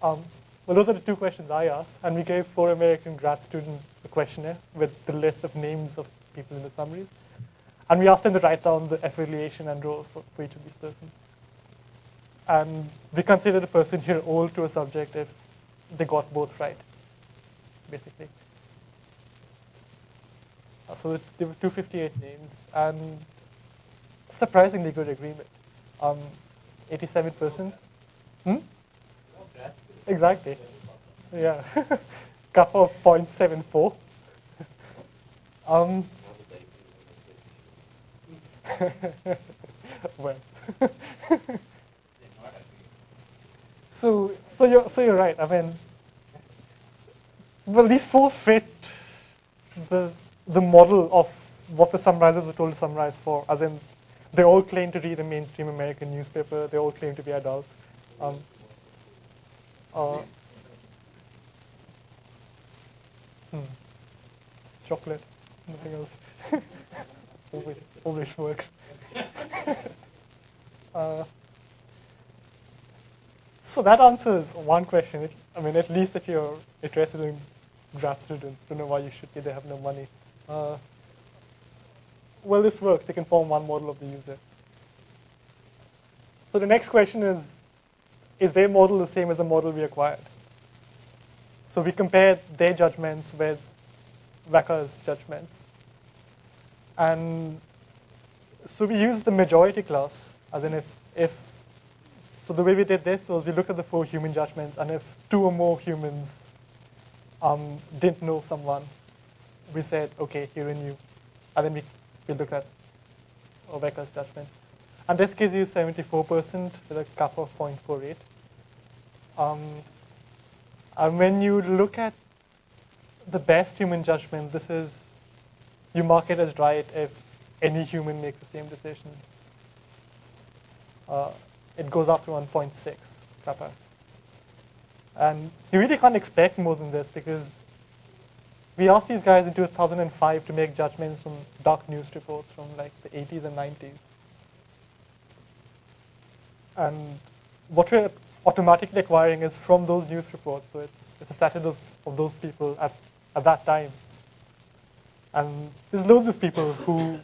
Well, those are the two questions I asked, and we gave 4 American grad students a questionnaire with the list of names of people in the summaries. And we asked them to write down the affiliation and role for each of these persons. And we considered a person here old to a subject if they got both right, basically. So there were 258 names, and surprisingly good agreement. 87%. Exactly. Yeah. Kappa of 0.74. Well. So you're right. I mean, well, these 4 fit the model of what the summarizers were told to summarize for, as in they all claim to read a mainstream American newspaper. They all claim to be adults. Chocolate, nothing else. always works. So that answers one question. I mean, at least if you're interested in grad students, to know why you should be, they have no money. Well, this works. You can form one model of the user. So the next question is their model the same as the model we acquired? So we compared their judgments with Wacker's judgments. And so we used the majority class, as in so the way we did this was we looked at the 4 human judgments, and if 2 or more humans didn't know someone, we said, okay, here and you. And then we looked at Wacker's judgment. And this gives you 74% with a kappa of 0.48. And when you look at the best human judgment, you mark it as right if any human makes the same decision. It goes up to 1.6 kappa. And you really can't expect more than this, because we asked these guys in 2005 to make judgments from dark news reports from like the 80s and 90s. And what we're automatically acquiring is from those news reports. So it's a set of those people at that time. And there's loads of people who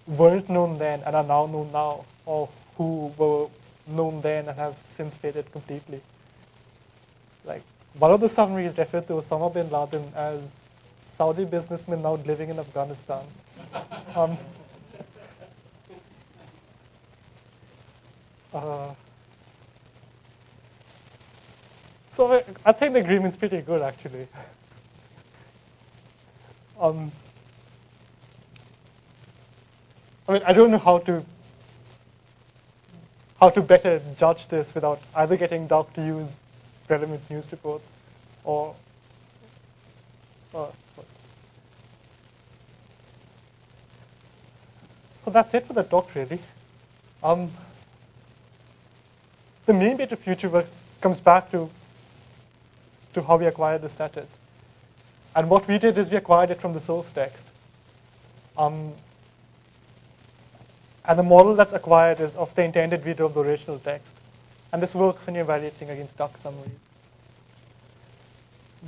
weren't known then and are now known now, or who were known then and have since faded completely. Like, one of the summaries referred to Osama bin Laden as Saudi businessman now living in Afghanistan. So I think the agreement's pretty good, actually. I mean, I don't know how to better judge this without either getting Doc to use relevant news reports or so that's it for the talk, really. The main bit of future work comes back to how we acquire the status. And what we did is we acquired it from the source text. And the model that's acquired is of the intended reader of the original text. And this works when you're evaluating against doc summaries.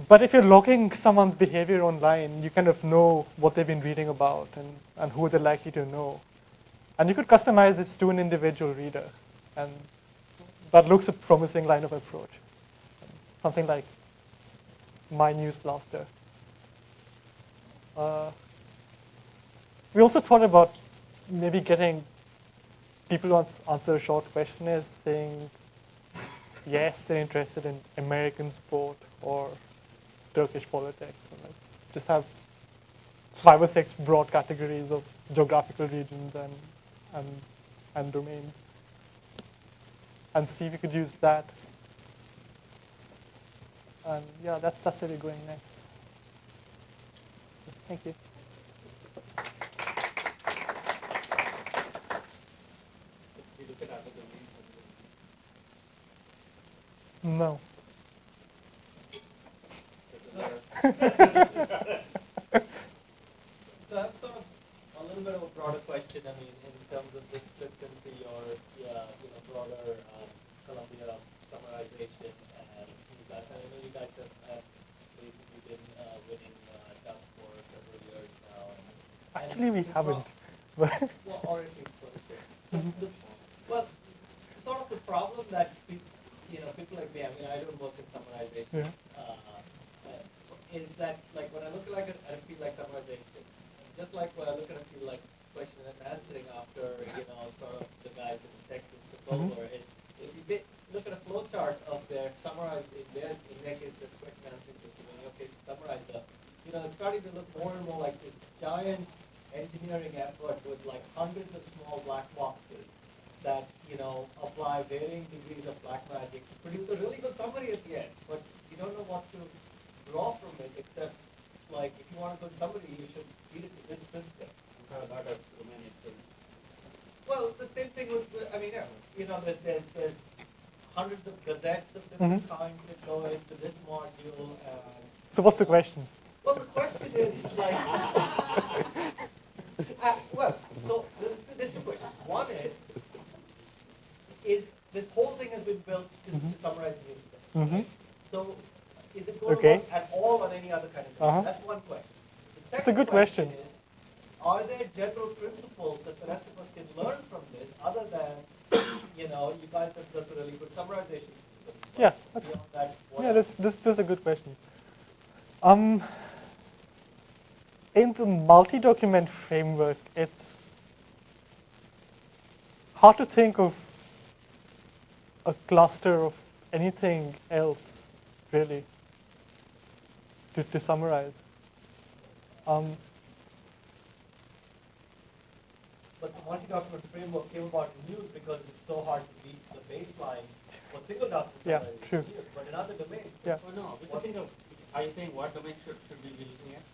But if you're logging someone's behavior online, you kind of know what they've been reading about and who they're likely to know. And you could customize this to an individual reader. And that looks a promising line of approach. Something like My News Blaster. We also thought about maybe getting people to answer a short questionnaire saying, yes, they're interested in American sport or Turkish politics. And just have 5 or 6 broad categories of geographical regions and domains. And see if we could use that. And yeah, that's really going next. Thank you. No. So that's sort of a little bit of a broader question. In terms of descriptivity or broader Columbia summarization and things like that. I know you guys have basically been winning Duck for several years now. Actually, we haven't. But Well, or at least for well, sort of the problem that people like me, I mean, I don't work in summarization, is that like when I look at a field like summarization, just like when I look at a field like question and answering after sort of the guys in the text is the solver, if you look at a flow chart of their summarized in their case the question answering system, in your case summarize it's starting to look more and more like this giant engineering effort with like hundreds of small black boxes that apply varying degrees of black magic to produce a really good summary at the end, but you don't know what to draw from it except like if you want a good summary you should feed it to this system. Well, the same thing with there's hundreds of gazettes of different kinds that go into this module. so what's the question? Well, the question is like, so there's two questions. One is this whole thing has been built to summarize news stuff. Right? So is it going to work at all on any other kind of thing? That's one question. It's a good question. Is, are there general principles that the rest of us can learn from this other than, you guys have built a really good summarization system? Yeah, those are good questions. In the multi-document framework, it's hard to think of a cluster of anything else, really, to summarize. But the multi-document framework came about in news because it's so hard to beat the baseline for single document summarization. True. But in other domains, Are you saying what domain should we be looking at?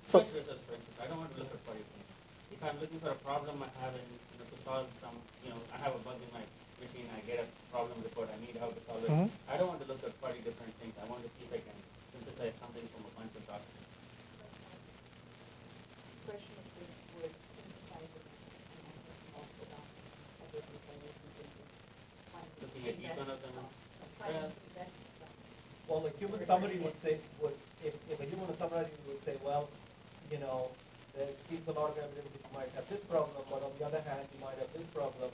So, Research, for instance, I don't want to look at query things. If I'm looking for a problem I have to solve some, I have a bug in my machine, I get a problem report, I need help to solve it. I don't want to look at 40 different things. I want to see if I can synthesize something from a bunch of documents. Question is with synthesizing multiple documents, Looking at each one of them. well, the human summary would say, if a human summarizing would say, well, there seems a lot of evidence that you might have this problem, but on the other hand, you might have this problem,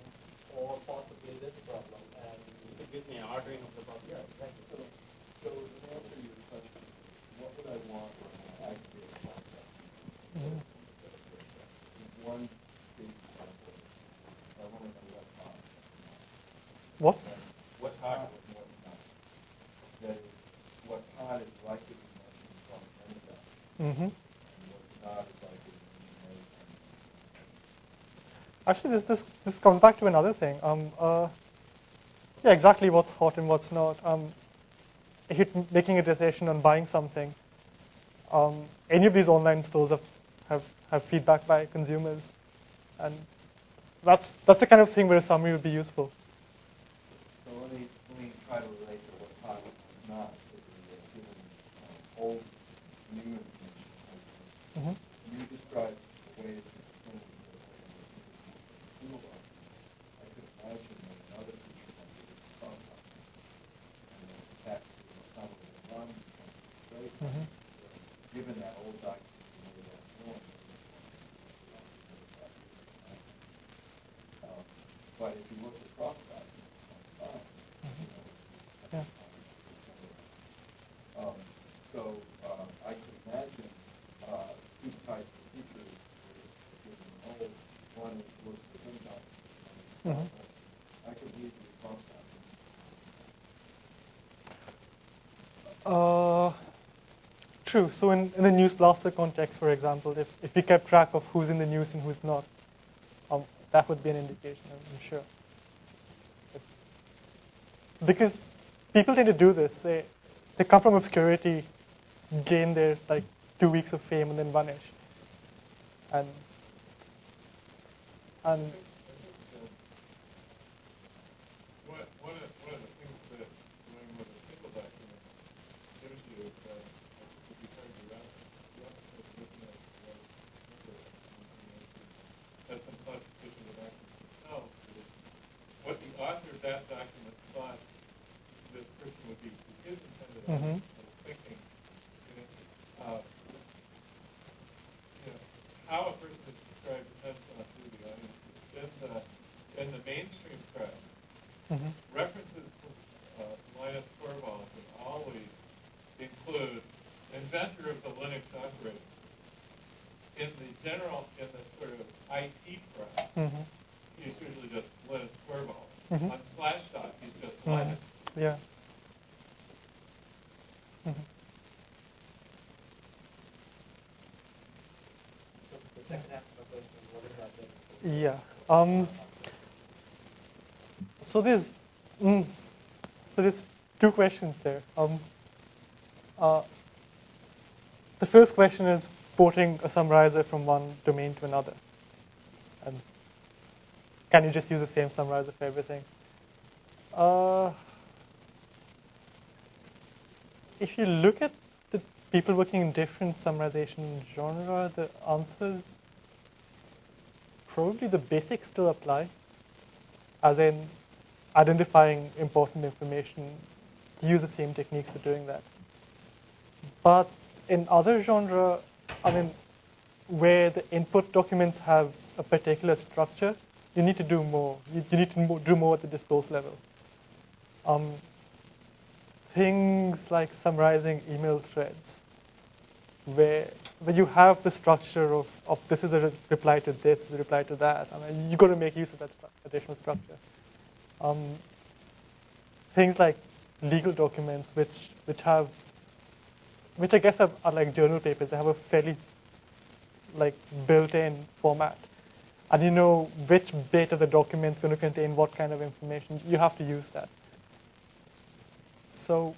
or possibly this problem, and it gives me an ordering of the problem. Yeah, exactly. So to answer your question, what would I want when I create a concept? One big example, I want to know what time. what's? What part? What time? That is, what time is likely to be mentioned from any document, and what's not is likely to be mentioned. Actually, this comes back to another thing. Yeah, exactly what's hot and what's not. If you're making a decision on buying something, any of these online stores have feedback by consumers, and that's the kind of thing where a summary would be useful. So let me try to relate to what time is not, given old, new information. You described the way that you explained the way in which I could imagine that another feature might be the phone company, and then that summary of one becomes great. Given that old document, the way that's going, but if you look across documents, it's fine. So I could imagine two types of features given the whole. One is works within documents. I could easily cross documents. True. So in the news blaster context, for example, if we kept track of who's in the news and who's not, that would be an indication, I'm sure. Because people tend to do this. They come from obscurity, gain their 2 weeks of fame, and then vanish. And One of the things that doing with a single document gives you is that if you turn around, you have to looking at that's some classification of documents themselves. What the author of that document thought Mm-hmm. thinking. How a person is described depends on who the audience is. In the mainstream press, Mm-hmm. references to Linus Torvalds would always include inventor of the Linux operating system. In the sort of IT press, Mm-hmm. he's usually just Linus Torvalds. Mm-hmm. On Slashdot, he's just Mm-hmm. Linus. Yeah. Mm-hmm. The second half of the question, what is that? Yeah. So there's two questions there. The first question is porting a summarizer from one domain to another. And can you just use the same summarizer for everything? If you look at the people working in different summarization genre, the answers, probably the basics still apply, as in identifying important information, use the same techniques for doing that. But in other genre, where the input documents have a particular structure, you need to do more. You need to do more at the discourse level. Things like summarizing email threads, where you have the structure of this is a reply to this, a reply to that. You've got to make use of that additional structure. Things like legal documents, which I guess are like journal papers. They have a fairly built-in format, and you know which bit of the document is going to contain what kind of information. You have to use that. So,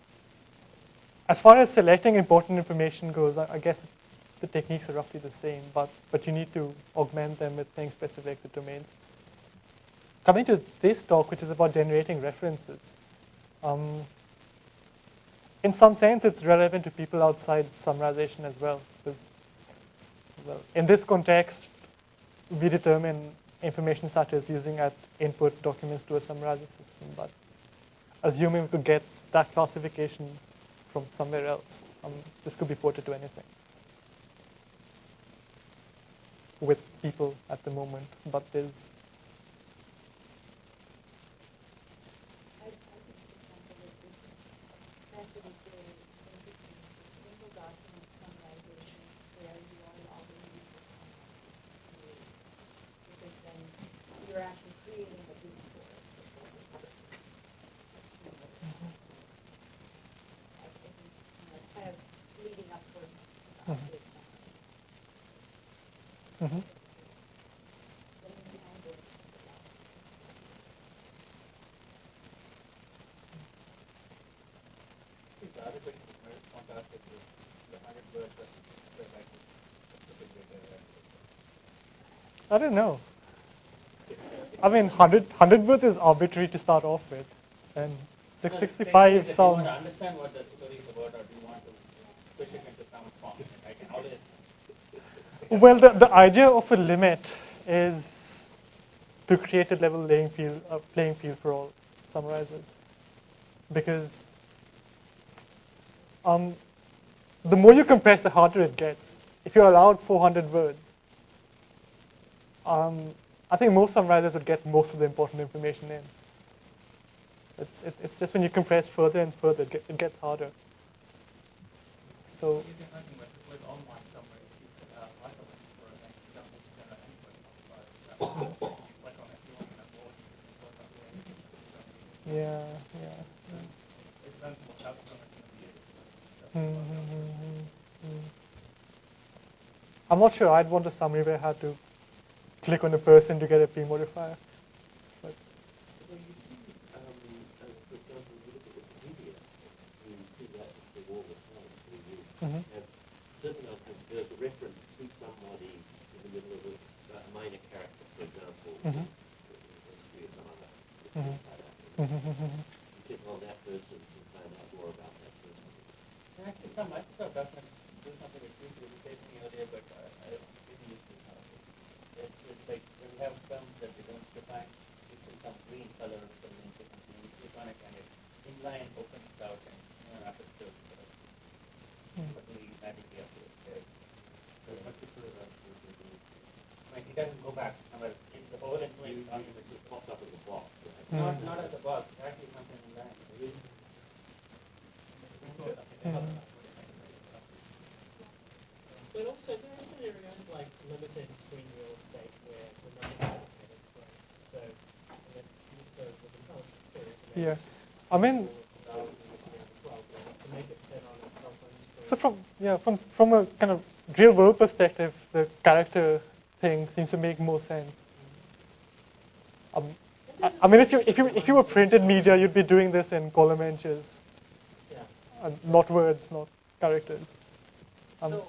as far as selecting important information goes, I guess the techniques are roughly the same, but you need to augment them with things specific to domains. Coming to this talk, which is about generating references, in some sense, it's relevant to people outside summarization as well, because in this context, we determine information such as using at input documents to a summarizer system, but assuming we could get that classification from somewhere else, this could be ported to anything with people at the moment, but there's I think, for example, that this method is very interesting for single document summarization, where you are logging because then you're actually creating a discourse. I think kind of leading up towards the update summary. mm-hmm. Then you can go to the document. The other question is very fantastic. The 100 words that I could I don't know. 100 words is arbitrary to start off with, and 665 Do you sounds. want to understand what the story is about, or do you want to push it into some form? I can always. Well, the idea of a limit is to create a level playing field for all summarizers, because the more you compress, the harder it gets. If you're allowed 400 words, I think most summarizers would get most of the important information in. It's just when you compress further and further, it gets harder. So. Yeah. I'm not sure I'd want a summary where I had to click on a person to get a pre-modifier. But Well, you see, for example, you look at Wikipedia, you see that all the time. Mhm. And certainly there's a reference to somebody in the middle of a minor character, for example. Mhm. Mhm. You click on that person to find out more about that person. Actually, some Microsoft documents do something that used to irritate me earlier, but I didn't use to now. It's like when you have terms that they don't define, it's in some green color for the link or something, you click on it and it inline opens it out and you don't have to automatically updated. So like it doesn't go back. But if the whole information document just pops up as a block. Not as a bug, it's actually something in line. But also, there are some areas like limited screen real estate where the numbers are getting right. So, and then so the developers are curious about Yeah. I mean, to make it fit on a cell phone screen. so from a kind of real world perspective, the character thing seems to make more sense. I mean, if you were printed media, you'd be doing this in column inches, Yeah. and not words, not characters. So,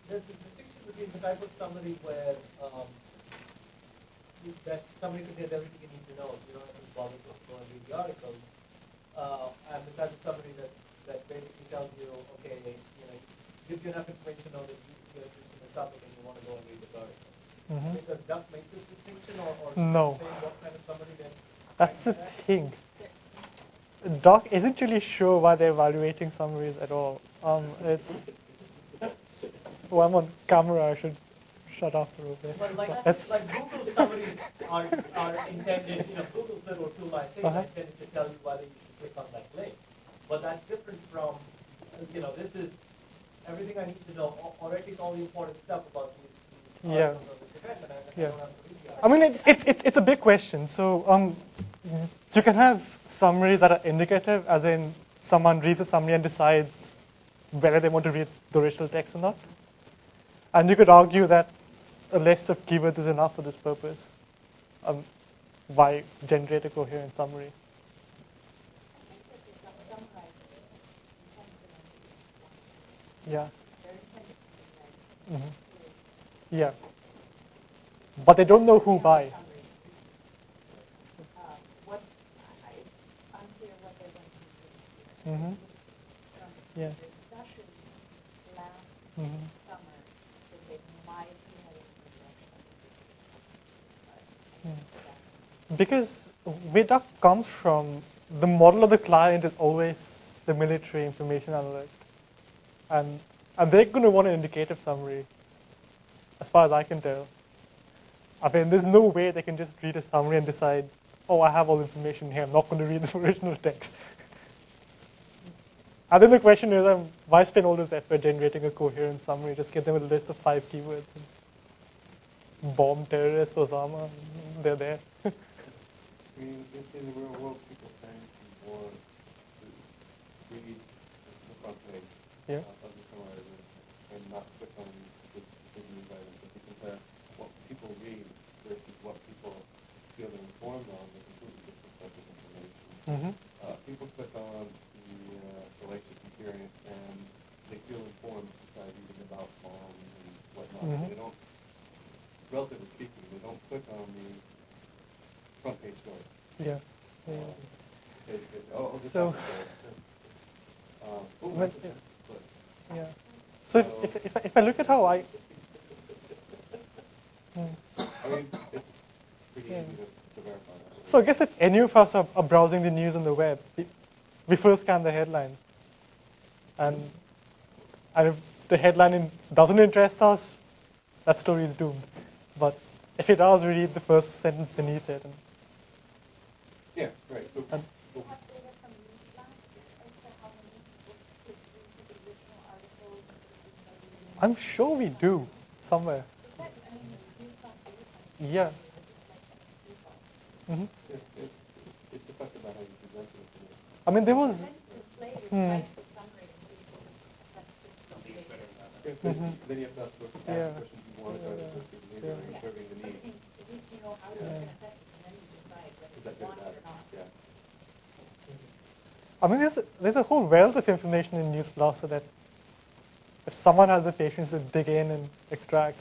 there's a distinction between the type of summary where that somebody could get everything you need to know. You don't have to bother to go and read the articles. And the type of summary that basically tells you, okay, gives you enough information to know that you're interested in the topic and you want to go and read the article. Does Duck make this distinction or No. say what kind of summary that? That's the thing. Doc isn't really sure why they're evaluating summaries at all. It's. Oh, I'm on camera. I should shut up for a bit. But like Google summaries are intended, Google's little two-line thing are intended to tell you whether you should click on that link. But that's different from, this is everything I need to know, or at least all the important stuff about these Yeah. articles of this event, and I Yeah. don't have to read the I mean, it's a big question. So you can have summaries that are indicative, as in someone reads a summary and decides whether they want to read the original text or not. And you could argue that a list of keywords is enough for this purpose. Why generate a coherent summary? I think that the summarizers intend to Yeah. they're intended to be read. Yeah. But they don't know who by. It's unclear what they're going to use this year. Yeah. The discussions last summer, that they might be heading in the direction. Because where Duck comes from, the model of the client is always the military information analyst. And they're going to want an indicative summary, as far as I can tell. I mean, there's no way they can just read a summary and decide, oh, I have all the information here, I'm not going to read the original text. I think the question is, why spend all this effort generating a coherent summary? Just get them a list of 5 keywords. And bomb terrorist Osama, they're there. I mean, in the real world, people tend to want to read the front page Yeah. of the summarizers and not click on the news items. If you compare what people read versus what people feel they're informed on, it's a completely different type of information. People click on the salacious experience and they feel informed by reading about bombs and whatnot. They don't, relatively speaking, they don't click on the front page story. Yeah. So, Yeah. So if I look at how I. I mean, it's pretty easy to verify that. So I guess if any of us are browsing the news on the web, we first scan the headlines. And if the headline doesn't interest us, that story is doomed. But if it does, we read the first sentence beneath it. Yeah, right. So, Do you have data from news blast as to how many people click into the original articles versus are reading? I'm sure we do, somewhere. News blast data comes Yeah. it's affected by how you present the information. I mean, there was. display the types of summary and see if it's effective. Then you have to ask the Yeah. questions you want to try to assess the behavior and serving the But need. at least you know how it's going to affect it, and then you decide Is whether that you good want or it or bad? not. Yeah. I mean, there's a whole wealth of information in News Blaster that if someone has the patience to dig in and extract,